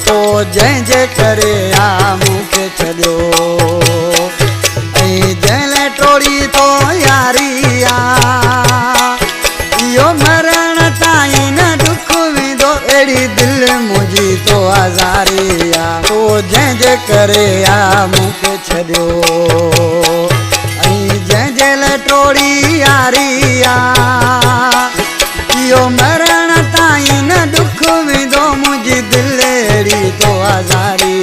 तो जंहिंजे करे आ मूंखे छॾियो ऐं जंहिं टोड़ी तो यारी आ इहो मरण ताईं न दुख वेंदो अहिड़ी दिलि मुंहिंजी तो आज़ारी आ तो जंहिंजे करे आ मूंखे छॾियो ऐं जंहिंजे लाइ टोड़ी यारी आ इहो मरण ताईं न दुख वेंदो मुंहिंजी दिलि अहिड़ी तो आज़ारी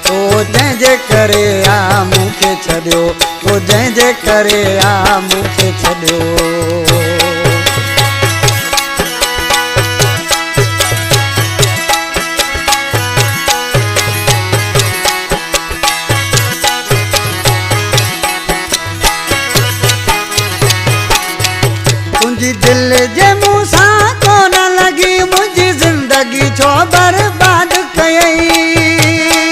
तो जंहिंजे करे आ मूंखे छॾियो तो जंहिंजे करे आ मूंखे छॾियो मुंहिंजी दिलि जे मूं सां कोन लॻी मुंहिंजी ज़िंदगी छो बर्बाद कयई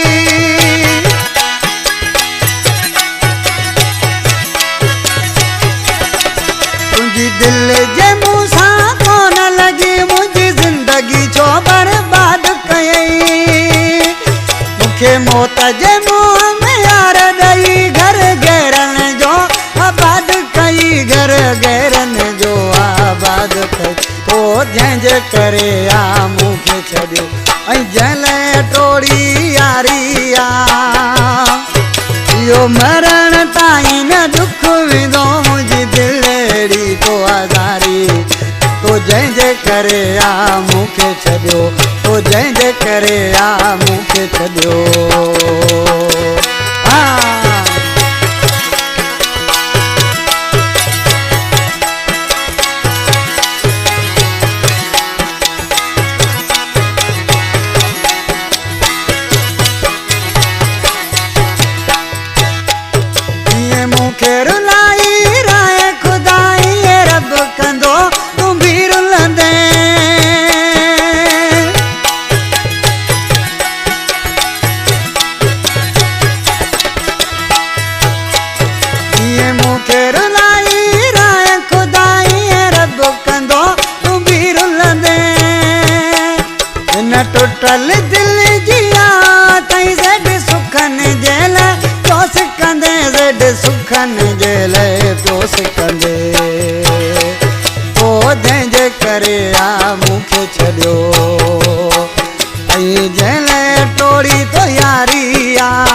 मुंहिंजी दिलि जे मूं सां कोन लॻी मुंहिंजी ज़िंदगी छो बर्बाद कयई मूंखे मौत जे मुंहं में यार ॾेई घर गैरनि जो आबाद कई घर गैरनि जो आबाद कई तो जंहिंजे करे आ मूंखे छॾियो ऐं जंहिं लाइ टोड़ी यारी आ इहो मरण ताईं न दुख वेंदो मुंहिंजी दिलि अहिड़ी तो आज़ारी तो जंहिंजे करे आ मूंखे छॾियो तो जंहिंजे करे आ मूंखे छॾियो मूंखे रुलाई राय खुदाई रब कंदो तूं बि रुलंदे मूंखे रुलाई राय खुदाई रब कंदो तूं बि रुलंदे हिन टुटल दिलि जी आ तई ज़ड सुखनि जे लाइ प्योस कंदे ज़ड सुखनि जे लाइ प्योस कंदे तो जंहिंजे करे आ मूंखे छॾियो ऐं जंहिं लाइ टोड़ी तो यारी आ